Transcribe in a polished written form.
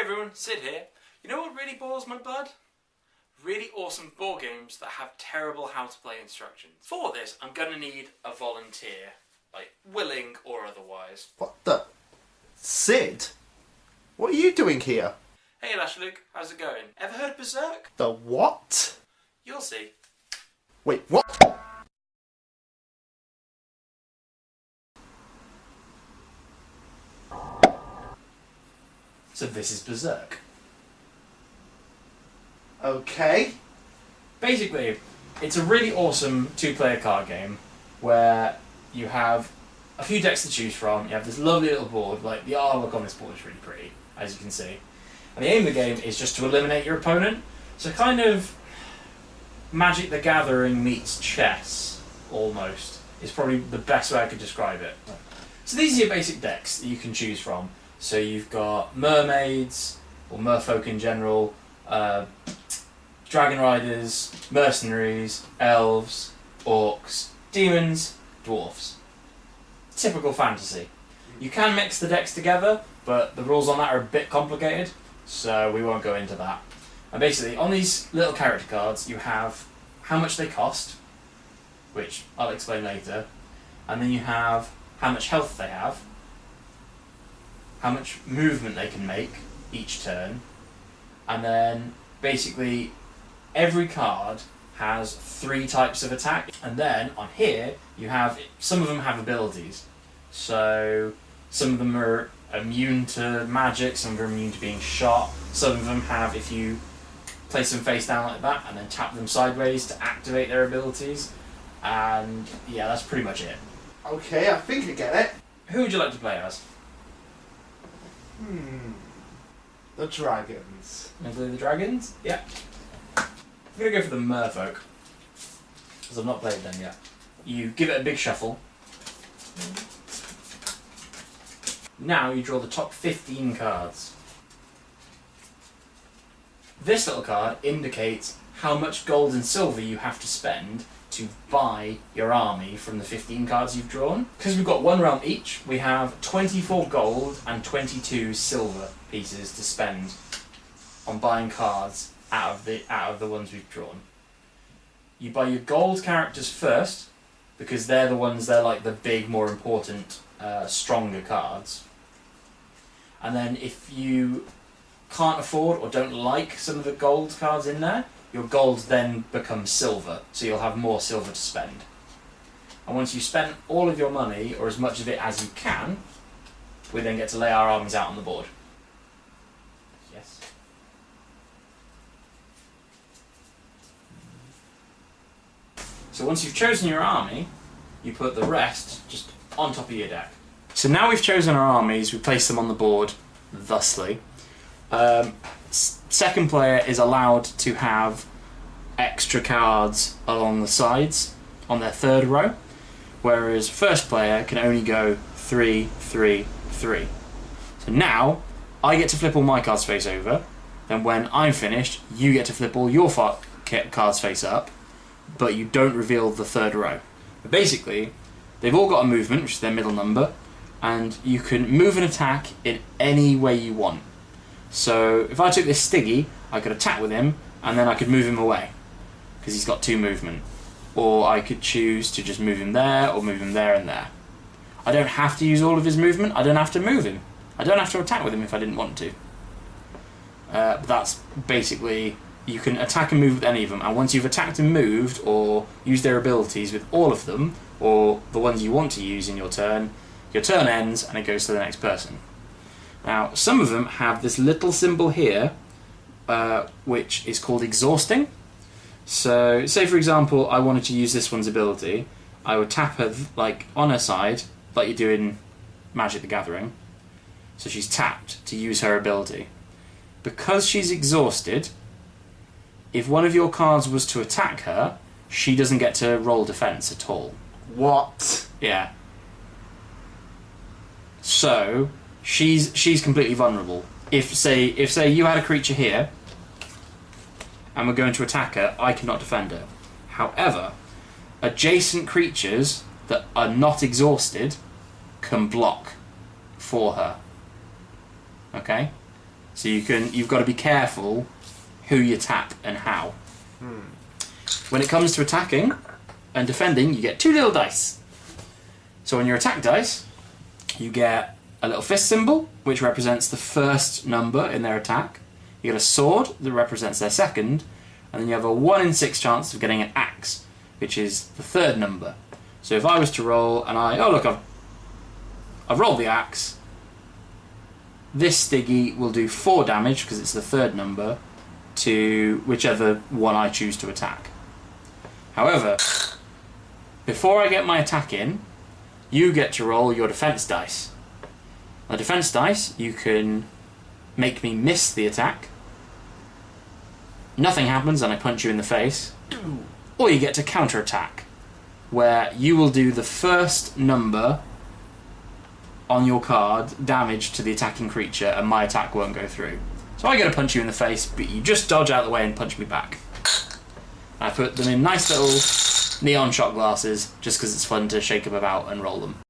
everyone, Sid here. You know what really boils my blood? Really awesome board games that have terrible how to play instructions. For this, I'm gonna need a volunteer, like willing or otherwise. What the? Sid? What are you doing here? Hey LasherLuke, how's it going? Ever heard of Beserk? The what? You'll see. Wait, what? So this is Beserk. Okay. Basically, it's a really awesome two-player card game where you have a few decks to choose from. You have this lovely little board, like the artwork on this board is really pretty, as you can see. And the aim of the game is just to eliminate your opponent. So kind of Magic the Gathering meets chess, almost, is probably the best way I could describe it. So these are your basic decks that you can choose from. So you've got mermaids, or merfolk in general, dragon riders, mercenaries, elves, orcs, demons, dwarfs. Typical fantasy. You can mix the decks together, but the rules on that are a bit complicated, so we won't go into that. And basically, on these little character cards, you have how much they cost, which I'll explain later, and then you have how much health they have, how much movement they can make each turn, and then basically every card has 3 types of attack. And then on here you have, some of them have abilities, so some of them are immune to magic, some of them are immune to being shot, some of them have, if you place them face down like that and then tap them sideways to activate their abilities. And yeah, that's pretty much it. Okay, I think I get it. Who would you like to play as? The dragons. Maybe the dragons? Yeah. I'm going to go for the merfolk, because I've not played them yet. You give it a big shuffle. Now you draw the top 15 cards. This little card indicates how much gold and silver you have to spend to buy your army from the 15 cards you've drawn. Because we've got 1 realm each, we have 24 gold and 22 silver pieces to spend on buying cards out of the ones we've drawn. You buy your gold characters first, because they're like the big, more important, stronger cards. And then if you can't afford or don't like some of the gold cards in there, your gold then becomes silver, so you'll have more silver to spend. And once you've spent all of your money, or as much of it as you can, we then get to lay our armies out on the board. Yes. So once you've chosen your army, you put the rest just on top of your deck. So now we've chosen our armies, we place them on the board thusly. Second player is allowed to have extra cards along the sides on their 3rd row, whereas first player can only go 3, 3, 3. So now I get to flip all my cards face over, then when I'm finished you get to flip all your cards face up, but you don't reveal the 3rd row. But basically they've all got a movement, which is their middle number, and you can move and attack in any way you want. So if I took this Stiggy, I could attack with him, and then I could move him away, because he's got 2 movement. Or I could choose to just move him there, or move him there and there. I don't have to use all of his movement, I don't have to move him. I don't have to attack with him if I didn't want to. But that's basically, you can attack and move with any of them, and once you've attacked and moved, or used their abilities with all of them, or the ones you want to use in your turn ends, and it goes to the next person. Now, some of them have this little symbol here, which is called exhausting. So, say for example, I wanted to use this one's ability, I would tap her like on her side, like you do in Magic the Gathering. So she's tapped to use her ability. Because she's exhausted, if one of your cards was to attack her, she doesn't get to roll defense at all. What? Yeah. So she's completely vulnerable. If say you had a creature here and we're going to attack her, I cannot defend her. However, adjacent creatures that are not exhausted can block for her. Okay? So you've got to be careful who you tap and how. When it comes to attacking and defending, you get 2 little dice. So on your attack dice, you get a little fist symbol, which represents the first number in their attack. You get a sword that represents their second, and then you have a 1 in 6 chance of getting an axe, which is the third number. So if I was to roll and I've rolled the axe, this Stiggy will do 4 damage, because it's the third number, to whichever one I choose to attack. However, before I get my attack in, you get to roll your defense dice. On the defense dice, you can make me miss the attack. Nothing happens and I punch you in the face. Or you get to counter-attack, where you will do the first number on your card damage to the attacking creature and my attack won't go through. So I get to punch you in the face, but you just dodge out of the way and punch me back. I put them in nice little neon shot glasses just because it's fun to shake them about and roll them.